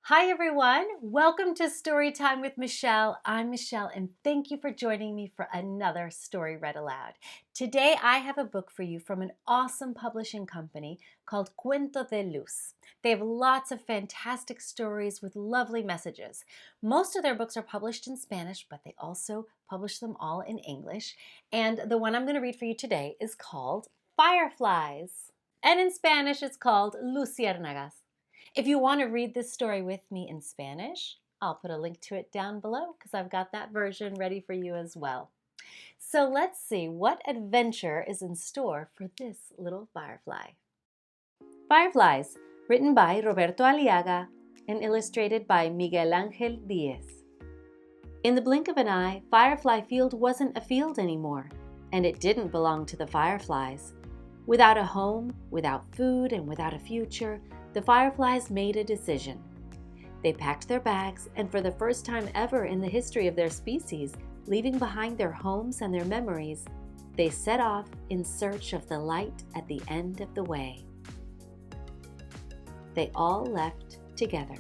Hi everyone, welcome to Story Time with Michele. I'm Michele and thank you for joining me for another story read aloud. Today I have a book for you from an awesome publishing company called Cuento de Luz. They have lots of fantastic stories with lovely messages. Most of their books are published in Spanish, but they also publish them all in English. And the one I'm going to read for you today is called Fireflies. And in Spanish it's called Luciérnagas. If you want to read this story with me in Spanish, I'll put a link to it down below because I've got that version ready for you as well. So let's see what adventure is in store for this little firefly. Fireflies, written by Roberto Aliaga and illustrated by Miguel Ángel Díez. In the blink of an eye, Firefly Field wasn't a field anymore, and it didn't belong to the fireflies. Without a home, without food, and without a future, the fireflies made a decision. They packed their bags and for the first time ever in the history of their species, leaving behind their homes and their memories, they set off in search of the light at the end of the way. They all left together.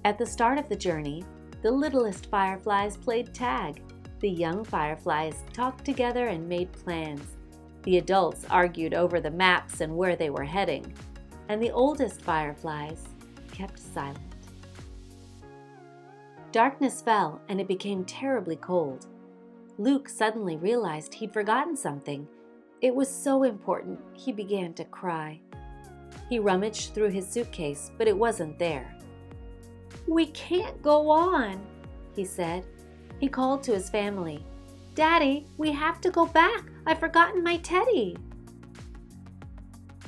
At the start of the journey, the littlest fireflies played tag. The young fireflies talked together and made plans. The adults argued over the maps and where they were heading. And the oldest fireflies kept silent. Darkness fell and it became terribly cold. Luke suddenly realized he'd forgotten something. It was so important, he began to cry. He rummaged through his suitcase, but it wasn't there. "We can't go on," he said. He called to his family. "Daddy, we have to go back. I've forgotten my teddy."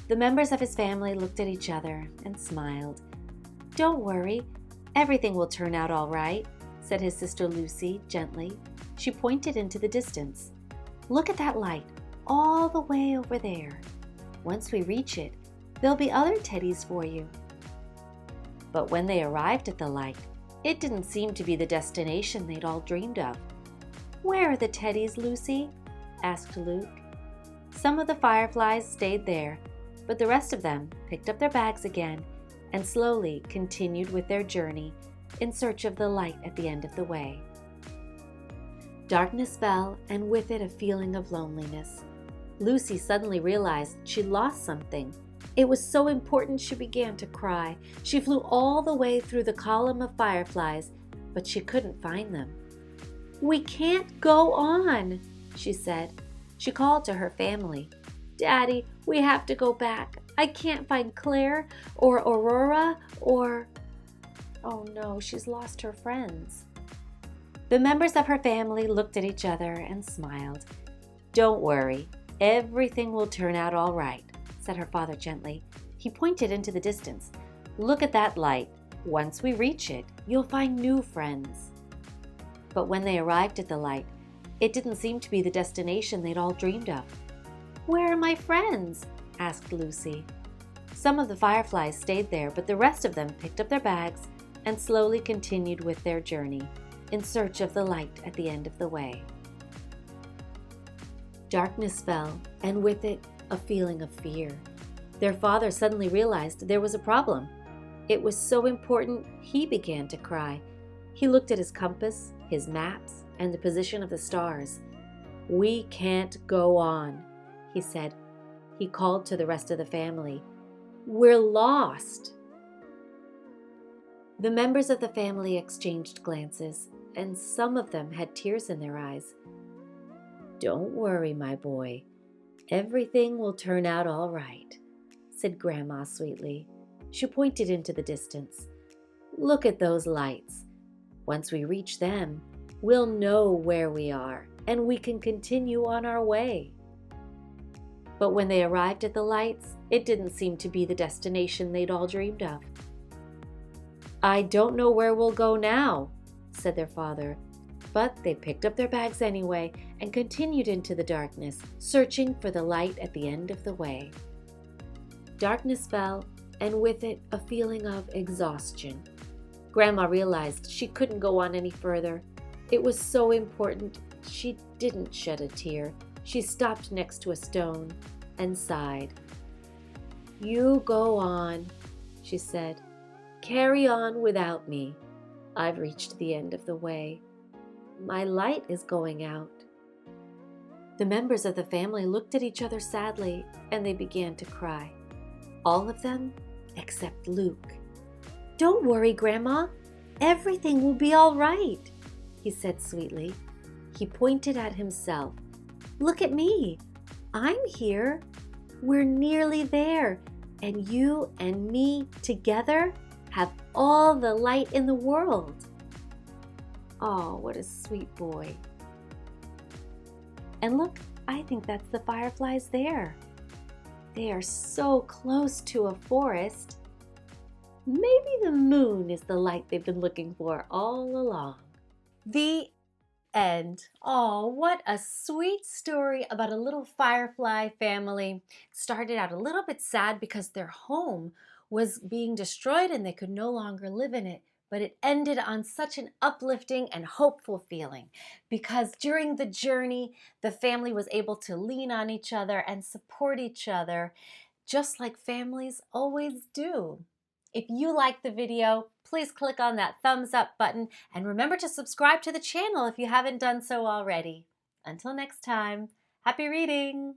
The members of his family looked at each other and smiled. "Don't worry, everything will turn out all right," said his sister Lucy gently. She pointed into the distance. "Look at that light, all the way over there. Once we reach it, there'll be other teddies for you." But when they arrived at the light, it didn't seem to be the destination they'd all dreamed of. "Where are the teddies, Lucy?" asked Luke. Some of the fireflies stayed there, but the rest of them picked up their bags again and slowly continued with their journey in search of the light at the end of the way. Darkness fell, and with it a feeling of loneliness. Lucy suddenly realized she'd lost something. It was so important she began to cry. She flew all the way through the column of fireflies, but she couldn't find them. "We can't go on," she said. She called to her family. "Daddy, we have to go back. I can't find Claire or Aurora or..." Oh no, she's lost her friends. The members of her family looked at each other and smiled. "Don't worry, everything will turn out all right," said her father gently. He pointed into the distance. "Look at that light. Once we reach it, you'll find new friends." But when they arrived at the light, it didn't seem to be the destination they'd all dreamed of. "Where are my friends?" asked Lucy. Some of the fireflies stayed there, but the rest of them picked up their bags and slowly continued with their journey in search of the light at the end of the way. Darkness fell, and with it, a feeling of fear. Their father suddenly realized there was a problem. It was so important, he began to cry. He looked at his compass, his maps, and the position of the stars. "We can't go on," he said. He called to the rest of the family. "We're lost." The members of the family exchanged glances, and some of them had tears in their eyes. "Don't worry, my boy. Everything will turn out all right," said Grandma sweetly. She pointed into the distance. "Look at those lights. Once we reach them, we'll know where we are, and we can continue on our way." But when they arrived at the lights, it didn't seem to be the destination they'd all dreamed of. "I don't know where we'll go now," said their father. But they picked up their bags anyway and continued into the darkness, searching for the light at the end of the way. Darkness fell, and with it a feeling of exhaustion. Grandma realized she couldn't go on any further. It was so important. She didn't shed a tear. She stopped next to a stone and sighed. "You go on," she said. Carry on without me. I've reached the end of the way. My light is going out." The members of the family looked at each other sadly, and they began to cry. All of them except Luke. "Don't worry, Grandma. Everything will be all right," he said sweetly. He pointed at himself. "Look at me. I'm here. We're nearly there, and you and me together have all the light in the world." Oh, what a sweet boy. And look, I think that's the fireflies there. They are so close to a forest. Maybe the moon is the light they've been looking for all along. The end. Oh, what a sweet story about a little firefly family. It started out a little bit sad because their home was being destroyed and they could no longer live in it. But it ended on such an uplifting and hopeful feeling because during the journey, the family was able to lean on each other and support each other, just like families always do. If you liked the video, please click on that thumbs up button and remember to subscribe to the channel if you haven't done so already. Until next time, happy reading!